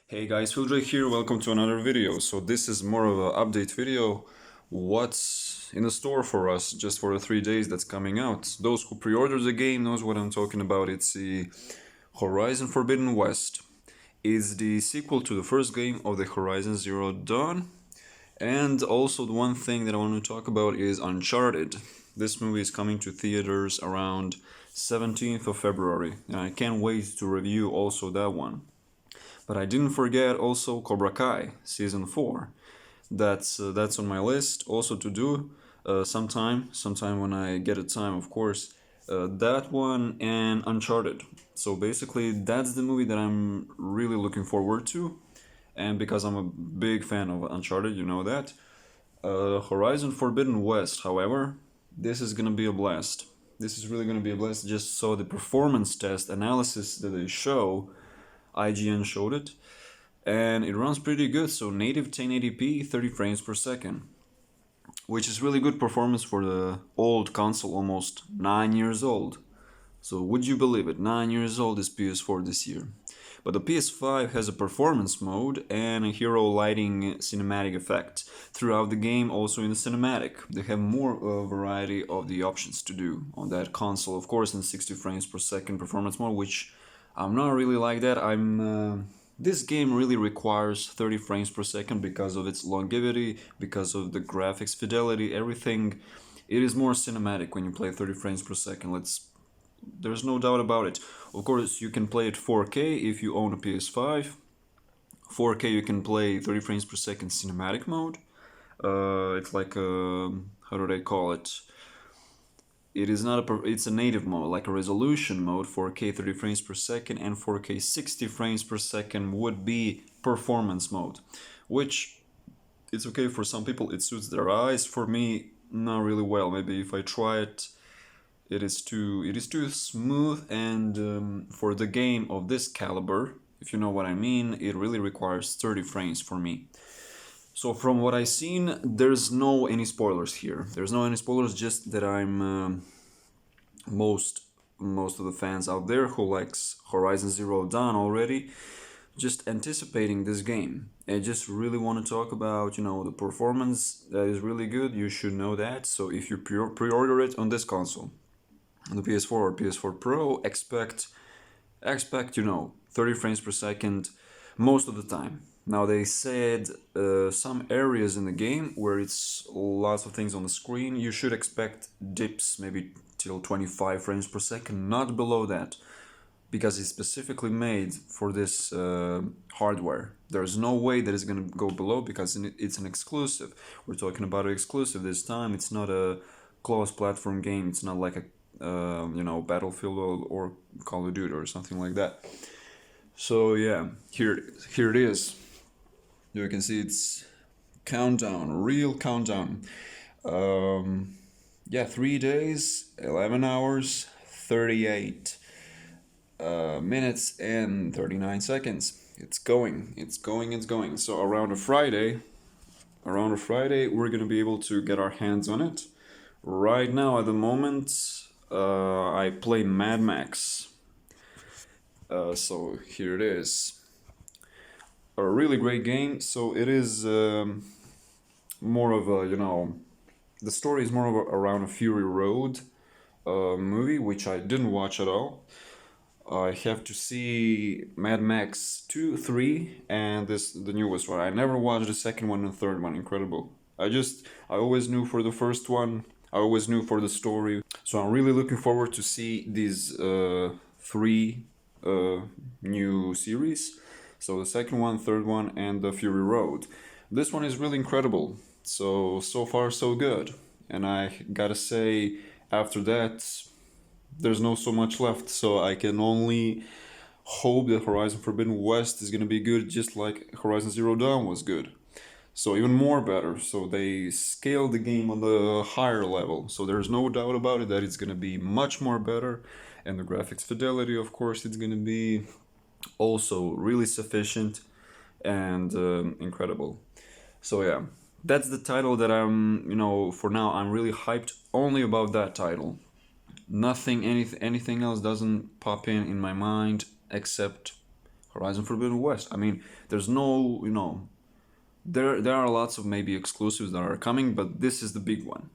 Hey guys, Phildrake here, welcome to another video. So this is more of an update video. What's in the store for us just for the 3 days that's coming out. Those who pre-ordered the game knows what I'm talking about. It's the Horizon Forbidden West. It's the sequel to the first game of the Horizon Zero Dawn. And also the one thing that I want to talk about is Uncharted. This movie is coming to theaters around 17th of February. And I can't wait to review also that one. But I didn't forget also Cobra Kai season 4. That's on my list also to do sometime when I get a time, of course. That one and Uncharted. So basically, that's the movie that I'm really looking forward to, and because I'm a big fan of Uncharted, you know that. Horizon Forbidden West, however, this is gonna be a blast. This is really gonna be a blast. Just saw the performance test analysis that they show. IGN showed it, and it runs pretty good. So native 1080p, 30 frames per second, which is really good performance for the old console, almost 9 years old. So would you believe it, 9 years old is PS4 this year. But the PS5 has a performance mode and a hero lighting cinematic effect throughout the game, also in the cinematic. They have more variety of the options to do on that console, of course, in 60 frames per second performance mode, which I'm not really like that. This game really requires 30 frames per second because of its longevity, because of the graphics fidelity, everything. It is more cinematic when you play 30 frames per second. There's no doubt about it. Of course, you can play it 4K if you own a PS5. 4K you can play 30 frames per second cinematic mode. It's like a, how do they call it? It is not it's a native mode, like a resolution mode. 4K 30 frames per second and 4K 60 frames per second would be performance mode, which it's okay for some people, it suits their eyes. For me, not really well. Maybe if I try it, it is too smooth, and for the game of this caliber, if you know what I mean, it really requires 30 frames for me. So from what I've seen, there's no any spoilers here. There's no any spoilers, just that I'm most of the fans out there who likes Horizon Zero Dawn already, just anticipating this game. I just really want to talk about, the performance that is really good. You should know that. So if you pre-order it on this console, on the PS4 or PS4 Pro, expect 30 frames per second most of the time. Now they said some areas in the game where it's lots of things on the screen, you should expect dips, maybe till 25 frames per second, not below that, because it's specifically made for this hardware. There's no way that it's gonna go below, because it's an exclusive. We're talking about an exclusive this time. It's not a closed platform game. It's not like a Battlefield or Call of Duty or something like that. So yeah, here it is. You can see it's countdown, real countdown. Yeah, 3 days, 11 hours, 38 minutes and 39 seconds. It's going. So around a Friday, we're gonna be able to get our hands on it. Right now, at the moment, I play Mad Max. So here it is. A really great game. So it is more of a, the story is more of around a Fury Road movie, which I didn't watch at all. I have to see Mad Max 2, 3, and the newest one. I never watched the second one and third one. Incredible. I always knew for the first one. I always knew for the story. So I'm really looking forward to see these three new series. So the second one, third one, and the Fury Road. This one is really incredible. So far so good. And I gotta say, after that, there's no so much left. So I can only hope that Horizon Forbidden West is gonna be good, just like Horizon Zero Dawn was good. So even more better. So they scaled the game on the higher level. So there's no doubt about it that it's gonna be much more better. And the graphics fidelity, of course, it's gonna be also really sufficient and incredible. So yeah, that's the title that for now I'm really hyped only about that title. Anything else doesn't pop in my mind except Horizon Forbidden West. I mean, there's no, there are lots of maybe exclusives that are coming, but this is the big one.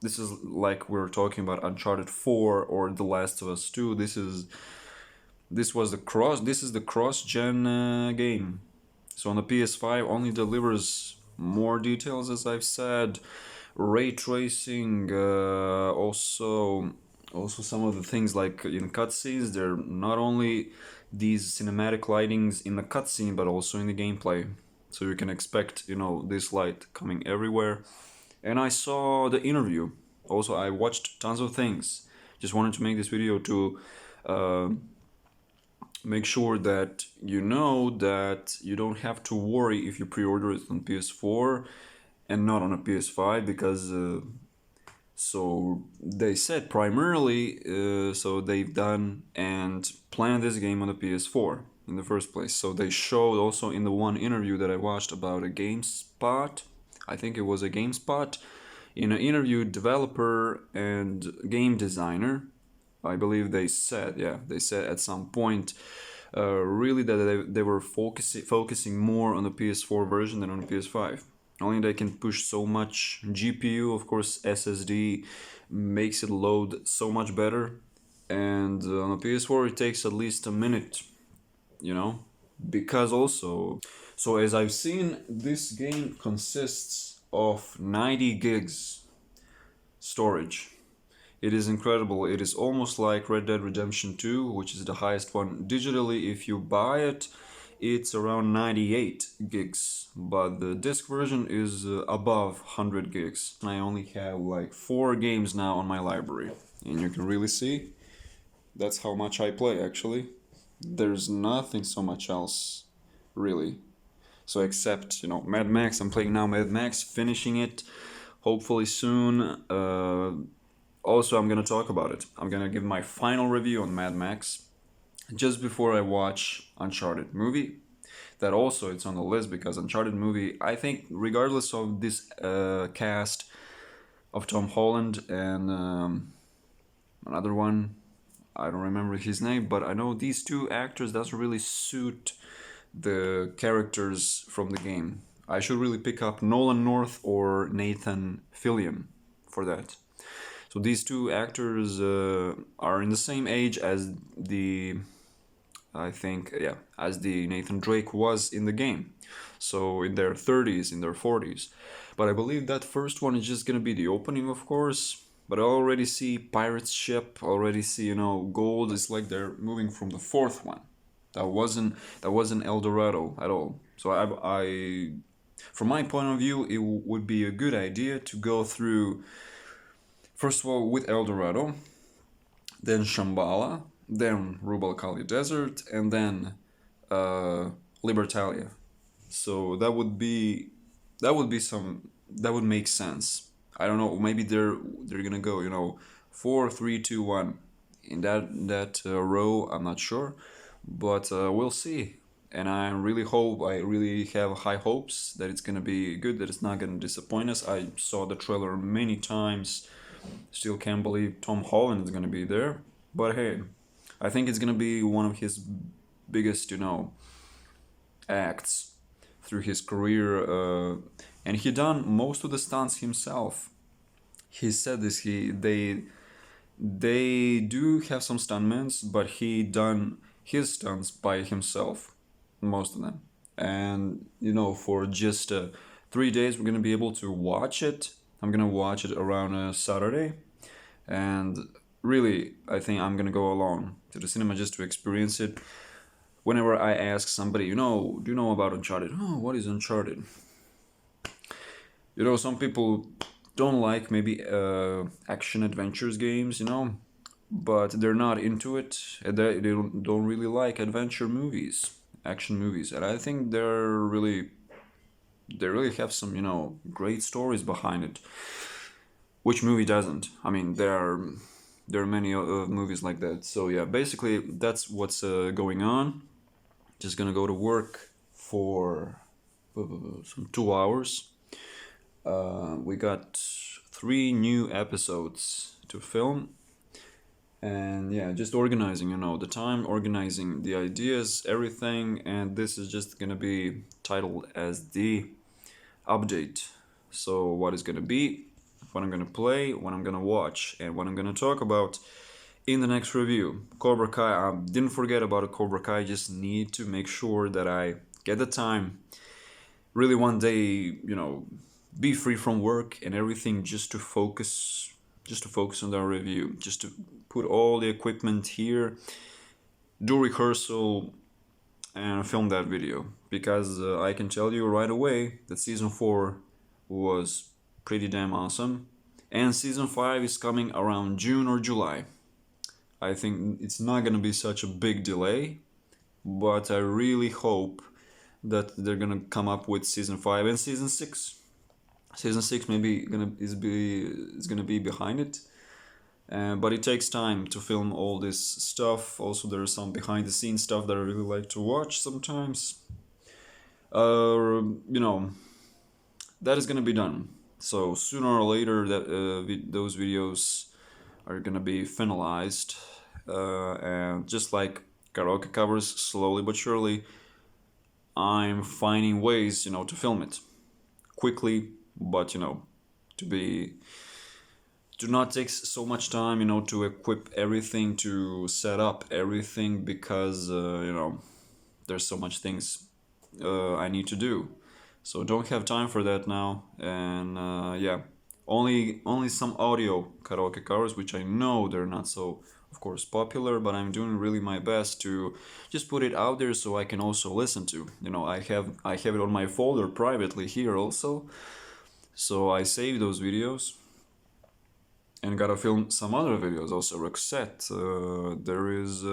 This is like we're talking about Uncharted 4 or The Last of Us 2. This is the cross-gen game. So on the PS5 only delivers more details, as I've said, ray tracing, also some of the things like in cutscenes. They're not only these cinematic lightings in the cutscene, but also in the gameplay. So you can expect, this light coming everywhere. And I saw the interview. Also, I watched tons of things. Just wanted to make this video to make sure that you know that you don't have to worry if you pre-order it on PS4 and not on a PS5, because so they said primarily so they've done and planned this game on the PS4 in the first place. So they showed also in the one interview that I watched about a GameSpot, I think it was a GameSpot, in an interview, developer and game designer, I believe they said at some point really that they were focusing more on the PS4 version than on the PS5. Only they can push so much GPU, of course SSD makes it load so much better, and on the PS4 it takes at least a minute, because also, so as I've seen, this game consists of 90 gigs storage. It is incredible. It is almost like Red Dead Redemption 2, which is the highest one digitally. If you buy it, it's around 98 gigs, but the disc version is above 100 gigs. I only have like 4 games now on my library, and you can really see that's how much I play actually. There's nothing so much else, really. So except, Mad Max. I'm playing now Mad Max, finishing it hopefully soon. Also, I'm gonna talk about it. I'm gonna give my final review on Mad Max just before I watch Uncharted movie. That also it's on the list because Uncharted movie, I think, regardless of this cast of Tom Holland and another one, I don't remember his name, but I know these two actors doesn't really suit the characters from the game. I should really pick up Nolan North or Nathan Fillion for that. So these two actors are in the same age as as the Nathan Drake was in the game. So in their 30s, in their 40s. But I believe that first one is just gonna be the opening, of course. But I already see pirate's ship, already see, gold. It's like they're moving from the fourth one. That wasn't El Dorado at all. So I from my point of view, it would be a good idea to go through, first of all, with El Dorado, then Shambhala, then Rub al Khali Desert, and then Libertalia. So that would make sense. I don't know. Maybe they're gonna go 4, 3, 2, 1 in that row. I'm not sure, but we'll see. And I really have high hopes that it's gonna be good. That it's not gonna disappoint us. I saw the trailer many times. Still can't believe Tom Holland is gonna be there. But hey, I think it's gonna be one of his biggest, acts through his career, and he done most of the stunts himself. He said this. They do have some stuntmen, but he done his stunts by himself, most of them. And for just 3 days, we're gonna be able to watch it. I'm gonna watch it around Saturday, and really, I think I'm gonna go alone to the cinema just to experience it. Whenever I ask somebody, do you know about Uncharted? Oh, what is Uncharted? Some people don't like maybe action adventures games, but they're not into it. They don't really like adventure movies, action movies, and I think they really have some great stories behind it. Which movie doesn't? I mean, there are many movies like that. So yeah, basically that's what's going on. Just gonna go to work for some 2 hours. We got 3 new episodes to film, And yeah, just organizing, the time, organizing the ideas, everything. And this is just gonna be titled as the update. So what is gonna be, what I'm gonna play, what I'm gonna watch, and what I'm gonna talk about in the next review. Cobra Kai, I didn't forget about Cobra Kai. I just need to make sure that I get the time, really one day, be free from work and everything, just to focus on the review, just to put all the equipment here, do rehearsal, and film that video. Because I can tell you right away that season 4 was pretty damn awesome, and season 5 is coming around June or July. I think it's not gonna be such a big delay, but I really hope that they're gonna come up with season 5 and season 6. Season 6 maybe is gonna be behind it, but it takes time to film all this stuff. Also, there's some behind the scenes stuff that I really like to watch sometimes. You know, that is gonna be done. So sooner or later, those videos are gonna be finalized, and just like karaoke covers, slowly but surely, I'm finding ways, to film it quickly, but to be to not take so much time, to equip everything, to set up everything, because there's so much things I need to do. So don't have time for that now, and yeah, only some audio karaoke covers, which I know they're not so, of course, popular, but I'm doing really my best to just put it out there so I can also listen to. I have it on my folder privately here also, so I save those videos and gotta film some other videos also. Roxette, there is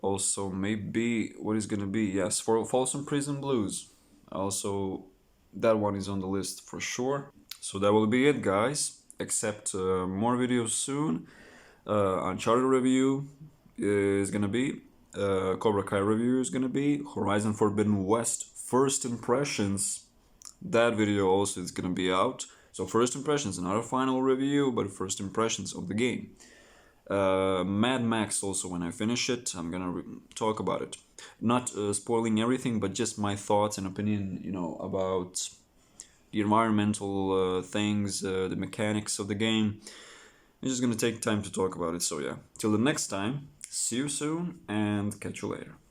also maybe what is gonna be, yes, for Folsom Prison Blues. Also, that one is on the list for sure. So that will be it, guys. Except more videos soon. Uncharted review is gonna be. Cobra Kai review is gonna be. Horizon Forbidden West first impressions. That video also is gonna be out. So first impressions, not a final review, but first impressions of the game. Mad Max also, when I finish it, I'm gonna talk about it. Not spoiling everything, but just my thoughts and opinion, about the environmental things, the mechanics of the game. It's just gonna take time to talk about it. So yeah, till the next time, see you soon and catch you later.